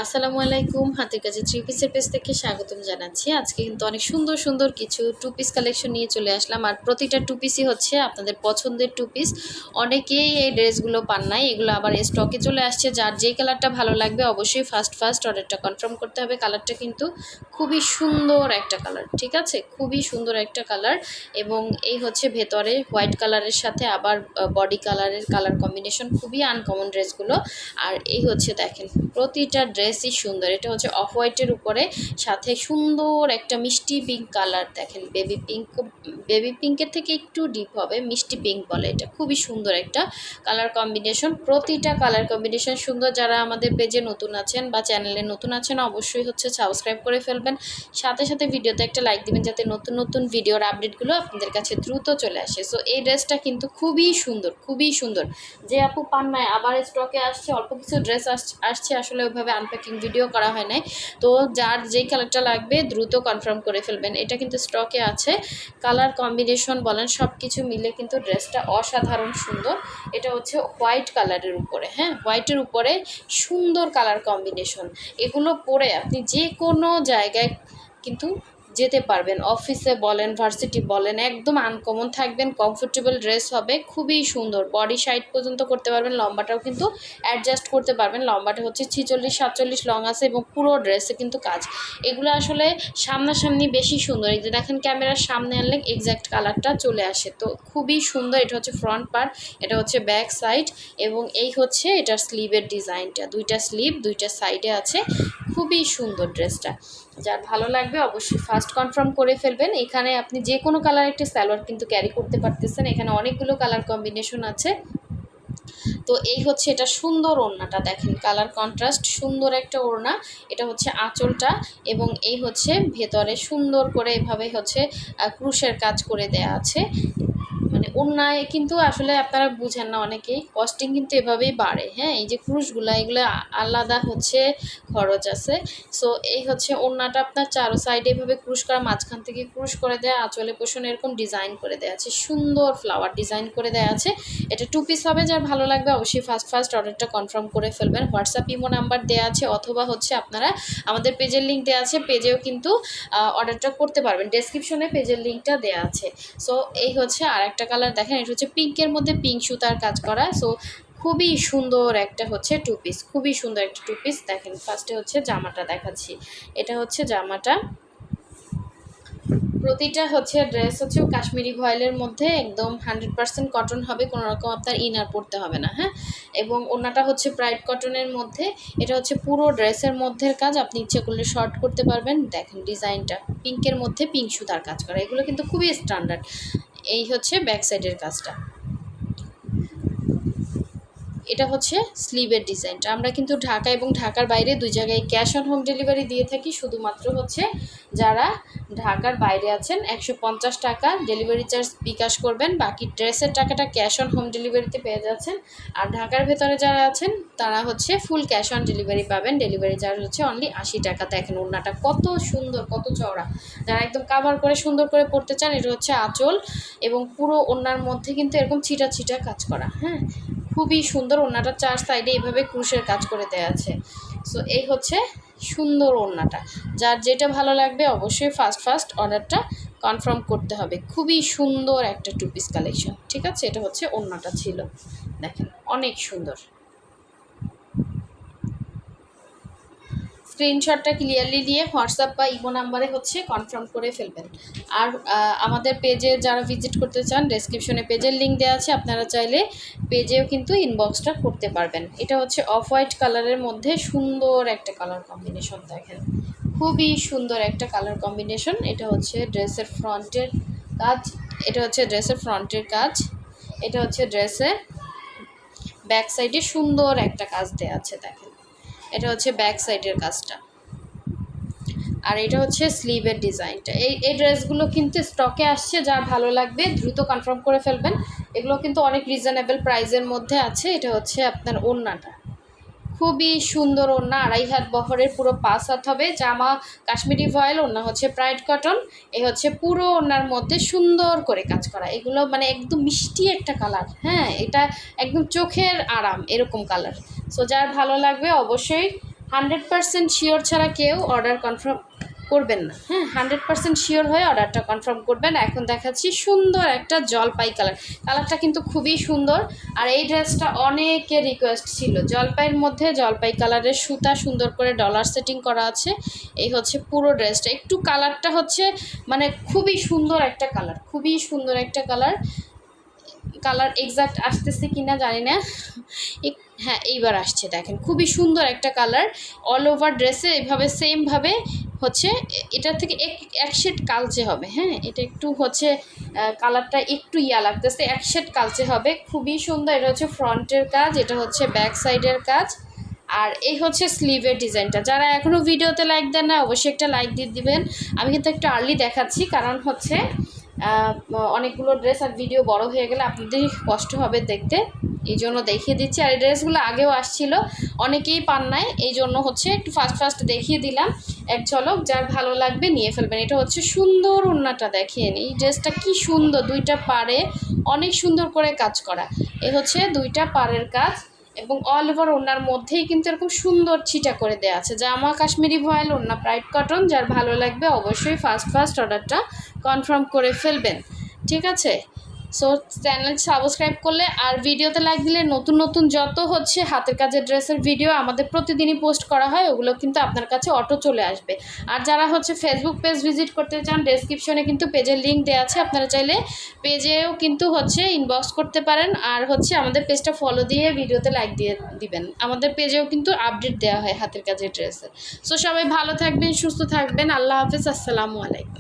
আসসালামু আলাইকুম। হাতের কাছে থ্রি পিসের পেজ থেকে স্বাগতম জানাচ্ছি। আজকে কিন্তু অনেক সুন্দর সুন্দর কিছু টু পিস কালেকশন নিয়ে চলে আসলাম। আর প্রতিটা টু পিসই হচ্ছে আপনাদের পছন্দের টু পিস। অনেকেই এই ড্রেসগুলো পান নাই, এগুলো আবার স্টকে চলে আসছে। যার যেই কালারটা ভালো লাগবে অবশ্যই ফার্স্ট অর্ডারটা কনফার্ম করতে হবে। কালারটা কিন্তু খুবই সুন্দর একটা কালার, ঠিক আছে, খুবই সুন্দর একটা কালার। এবং এই হচ্ছে ভেতরে হোয়াইট কালারের সাথে আবার বডি কালারের কালার কম্বিনেশন, খুবই আনকমন ড্রেসগুলো। আর এই হচ্ছে দেখেন প্রতিটা ড্রেসই সুন্দর। এটা হচ্ছে অফ হোয়াইটের উপরে সাথে সুন্দর একটা মিষ্টি পিঙ্ক কালার, দেখেন বেবি পিঙ্কের থেকে একটু ডিপ হবে, মিষ্টি পিঙ্ক বলে এটা। খুবই সুন্দর একটা কালার কম্বিনেশন, প্রতিটা কালার কম্বিনেশন সুন্দর। যারা আমাদের পেজে নতুন আছেন বা চ্যানেলে নতুন আছেন অবশ্যই হচ্ছে সাবস্ক্রাইব করে ফেলবেন, সাথে সাথে ভিডিওতে একটা লাইক দিবেন যাতে নতুন নতুন ভিডিওর আপডেটগুলো আপনাদের কাছে দ্রুত চলে আসে। সো এই ড্রেসটা কিন্তু খুবই সুন্দর, খুবই সুন্দর। যে আপু পান নাই আবার স্টকে আসছে, অল্প কিছু ড্রেস আসছে, আসলে ওইভাবে আনপ্যাকিং ভিডিও করা হয় নাই। তো যার যেই কালারটা লাগবে দ্রুত কনফার্ম করে ফেলবেন। এটা কিন্তু স্টকে আছে, কালার কম্বিনেশন বলেন সব কিছু মিলে কিন্তু ড্রেসটা অসাধারণ সুন্দর। এটা হচ্ছে হোয়াইট কালারের উপরে, হ্যাঁ, হোয়াইটের উপরে সুন্দর কালার কম্বিনেশন। এগুলো পরে আপনি যে কোনো জায়গায় কিন্তু যেতে পারবেন, অফিসে বলেন ভার্সিটি বলেন, একদম আনকমন থাকবেন, কমফোর্টেবল ড্রেস হবে, খুবই সুন্দর। বডি সাইড পর্যন্ত করতে পারবেন, লম্বাটাও কিন্তু অ্যাডজাস্ট করতে পারবেন। লম্বাটা হচ্ছে 46-47 লং আছে এবং পুরো ড্রেসে কিন্তু কাজ। এগুলো আসলে সামনাসামনি বেশি সুন্দর। এই যে দেখেন ক্যামেরার সামনে আনলে এক্স্যাক্ট কালারটা চলে আসে, তো খুবই সুন্দর। এটা হচ্ছে ফ্রন্ট পার্ট, এটা হচ্ছে ব্যাক সাইড এবং এই হচ্ছে এটার স্লিভের ডিজাইনটা। দুইটা স্লিভ দুইটা সাইডে আছে, খুবই সুন্দর ড্রেসটা। যার ভালো লাগবে অবশ্যই ফার্স্ট কনফার্ম করে ফেলবেন। এখানে আপনি যে কোনো কালার একটা সালোয়ার কিন্তু ক্যারি করতে পারতেছেন, এখানে অনেকগুলো কালার কম্বিনেশন আছে। তো এই হচ্ছে এটা সুন্দর ওড়নাটা, দেখেন কালার কন্ট্রাস্ট সুন্দর একটা ওড়না। এটা হচ্ছে আঁচলটা এবং এই হচ্ছে ভেতরে সুন্দর করে এভাবে হচ্ছে ক্রুশের কাজ করে দেয়া আছে। মানে ওড়নায় কিন্তু আসলে আপনারা বুঝেন না অনেকেই, কস্টিং কিন্তু এভাবেই বাড়ে। হ্যাঁ, এই যে ক্রুশগুলো এগুলো আলাদা হচ্ছে খরচ আছে। সো এই হচ্ছে ওড়নাটা আপনার চারো সাইডে এভাবে ক্রুশ করা, মাঝখান থেকে ক্রুশ করে দেয়া, আঁচলে পোষণে এরকম ডিজাইন করে দেওয়া আছে, সুন্দর ফ্লাওয়ার ডিজাইন করে দেওয়া আছে। এটা টু পিস হবে, যার ভালো লাগবে অবশ্যই ফার্স্ট অর্ডারটা কনফার্ম করে ফেলবেন। হোয়াটসঅ্যাপ ইমো নাম্বার দেওয়া আছে, অথবা হচ্ছে আপনারা আমাদের পেজের লিঙ্ক দেওয়া আছে, পেজেও কিন্তু অর্ডারটা করতে পারবেন। ডেসক্রিপশনে পেজের লিঙ্কটা দেওয়া আছে। সো এই হচ্ছে আর একটা কালার দেখেন, এটা হচ্ছে পিঙ্কের মধ্যে পিঙ্ক সুতার কাজ করা। সো খুবই সুন্দর একটা হচ্ছে টু পিস, খুবই সুন্দর একটা টু পিস। দেখেন ফার্স্টে হচ্ছে জামাটা দেখাচ্ছি, এটা হচ্ছে জামাটা। প্রতিটা হচ্ছে ড্রেস হচ্ছে কাশ্মীরি ভয়েলের মধ্যে, একদম 100% কটন হবে, কোনো রকম আপনার ইনার পড়তে হবে না। হ্যাঁ, এবং ওনাটা হচ্ছে ব্রাইট কটনের মধ্যে। এটা হচ্ছে পুরো ড্রেসের মধ্যে কাজ, আপনি ইচ্ছে করলে শর্ট করতে পারবেন। দেখেন ডিজাইনটা পিঙ্কের মধ্যে পিঙ্ক সুতার কাজ করা, এগুলো কিন্তু খুবই স্ট্যান্ডার্ড। এই হচ্ছে ব্যাক সাইডের কাজটা, এটা হচ্ছে স্লিভের ডিজাইনটা। আমরা কিন্তু ঢাকা এবং ঢাকার বাইরে দুই জায়গায় ক্যাশ অন হোম ডেলিভারি দিয়ে থাকি। শুধুমাত্র হচ্ছে যারা ঢাকার বাইরে আছেন 150 টাকা ডেলিভারি চার্জ বিকাশ করবেন, বাকি ড্রেসের টাকাটা ক্যাশ অন হোম ডেলিভারিতে পেয়ে যাচ্ছেন। আর ঢাকার ভেতরে যারা আছেন তারা হচ্ছে ফুল ক্যাশ অন ডেলিভারি পাবেন, ডেলিভারি চার্জ হচ্ছে অনলি 80 টাকা। দেখেন ওড়নাটা কত সুন্দর, কত চওড়া। যারা একদম কাভার করে সুন্দর করে পড়তে চান, এটা হচ্ছে আঁচল এবং পুরো ওড়নার মধ্যে কিন্তু এরকম ছিটা ছিটা কাজ করা। হ্যাঁ, খুবই সুন্দর। ওড়নাটা চার সাইডে এইভাবে ক্রুশের কাজ করে দেওয়া আছে। সো এই হচ্ছে সুন্দর ওড়নাটা। যার যেটা ভালো লাগবে অবশ্যই ফার্স্ট অর্ডারটা কনফার্ম করতে হবে। খুবই সুন্দর একটা টু পিস কালেকশন, ঠিক আছে। এটা হচ্ছে ওড়নাটা ছিল, দেখেন অনেক সুন্দর। স্ক্রিনশটটা ক্লিয়ারলি দিয়ে হোয়াটসঅ্যাপ বা ইমো নাম্বারে হচ্ছে কনফার্ম করে ফেলবেন। আর আমাদের পেজে যারা ভিজিট করতে চান ডেসক্রিপশনে পেজের লিঙ্ক দেওয়া আছে, আপনারা চাইলে পেজেও কিন্তু ইনবক্সটা করতে পারবেন। এটা হচ্ছে অফ হোয়াইট কালারের মধ্যে সুন্দর একটা কালার কম্বিনেশন, দেখেন খুবই সুন্দর একটা কালার কম্বিনেশন। এটা হচ্ছে ড্রেসের ফ্রন্টের কাজ, এটা হচ্ছে ড্রেসের ফ্রন্টের কাজ, এটা হচ্ছে ড্রেসের ব্যাক সাইডে সুন্দর একটা কাজ দেওয়া আছে, দেখেন এটা হচ্ছে ব্যাক সাইডের কাজটা। আর এটা হচ্ছে স্লিভের ডিজাইনটা। এই ড্রেসগুলো কিন্তু স্টকে আসছে, যার ভালো লাগবে দ্রুত কনফার্ম করে ফেলবেন। এগুলো কিন্তু অনেক রিজনেবল প্রাইসের মধ্যে আছে। এটা হচ্ছে আপনার ওড়নাটা, খুবই সুন্দর ওড়না, 2.5 হাত বহরের, পুরো 5 হাত হবে। জামা কাশ্মীরি ভয়েল, ওড়না হচ্ছে ব্রাইট কটন। এই হচ্ছে পুরো ওড়নার মধ্যে সুন্দর করে কাজ করা, এগুলো মানে একদম মিষ্টি একটা কালার। হ্যাঁ, এটা একদম চোখের আরাম এরকম কালার। সো যার ভালো লাগবে অবশ্যই 100% শিওর ছাড়া কেউ অর্ডার কনফার্ম করবেন না, হ্যাঁ 100% শিওর হয়ে অর্ডারটা কনফার্ম করবেন। এখন দেখাচ্ছি সুন্দর একটা জলপাই কালার, কালারটা কিন্তু খুবই সুন্দর। আর এই ড্রেসটা অনেকের রিকোয়েস্ট ছিল, জলপাইয়ের মধ্যে জলপাই কালারের সুতা সুন্দর করে ডলার সেটিং করা আছে। এই হচ্ছে পুরো ড্রেসটা, একটু কালারটা হচ্ছে মানে খুবই সুন্দর একটা কালার, খুবই সুন্দর একটা কালার। কালার এক্সাক্ট আসতেছে কি না জানি না, হ্যাঁ এইবার আসছে, দেখেন খুবই সুন্দর একটা কালার। অল ওভার ড্রেসে এইভাবে সেমভাবে হচ্ছে, এটার থেকে এক শেড কালচে হবে, হ্যাঁ এটা একটু হচ্ছে কালারটা একটু ইয়া লাগতেছে, এক শেড কালচে হবে, খুবই সুন্দর। এটা হচ্ছে ফ্রন্টের কাজ, এটা হচ্ছে ব্যাক সাইডের কাজ, আর এই হচ্ছে স্লিভের ডিজাইনটা। যারা এখনও ভিডিওতে লাইক দেন না অবশ্যই একটা লাইক দিয়ে দিবেন। আমি কিন্তু একটু আর্লি দেখাচ্ছি, কারণ হচ্ছে অনেকগুলো ড্রেস আর ভিডিও বড় হয়ে গেলে আপনাদের কষ্ট হবে দেখতে, এই জন্য দেখিয়ে দিচ্ছি। আর এই ড্রেসগুলো আগেও আসছিল, অনেকেই পান নাই, এই জন্য হচ্ছে একটু ফার্স্ট দেখিয়ে দিলাম এক ঝলক। যার ভালো লাগবে নিয়ে ফেলবেন। এটা হচ্ছে সুন্দর ওড়নাটা, দেখিয়ে নিই ড্রেসটা কি সুন্দর, দুইটা পাড়ে অনেক সুন্দর করে কাজ করা। এ হচ্ছে দুইটা পাড়ের কাজ, এবং অল ওভার ওড়নার মধ্যেই কিন্তু এরকম সুন্দর ছিটা করে দেওয়া আছে। জামা কাশ্মীরি ভয়েল, ওড়না প্রাইড কটন। যার ভালো লাগবে অবশ্যই ফার্স্ট অর্ডারটা কনফার্ম করে ফেলবেন, ঠিক আছে? সো চ্যানেল সাবস্ক্রাইব করলে আর ভিডিওতে লাইক দিলে নতুন যত হচ্ছে হাতের কাজের ড্রেসের ভিডিও আমাদের প্রতিদিনই পোস্ট করা হয়, ওগুলো কিন্তু আপনার কাছে অটো চলে আসবে। আর যারা হচ্ছে ফেসবুক পেজ ভিজিট করতে চান, ডেসক্রিপশনে কিন্তু পেজের লিঙ্ক দেওয়া আছে, আপনারা চাইলে পেজেও কিন্তু হচ্ছে ইনবক্স করতে পারেন। আর হচ্ছে আমাদের পেজটা ফলো দিয়ে ভিডিওতে লাইক দিয়ে দিবেন, আমাদের পেজেও কিন্তু আপডেট দেওয়া হয় হাতের কাজের ড্রেসের। সো সবাই ভালো থাকবেন, সুস্থ থাকবেন, আল্লাহ হাফেজ, আসসালামু আলাইকুম।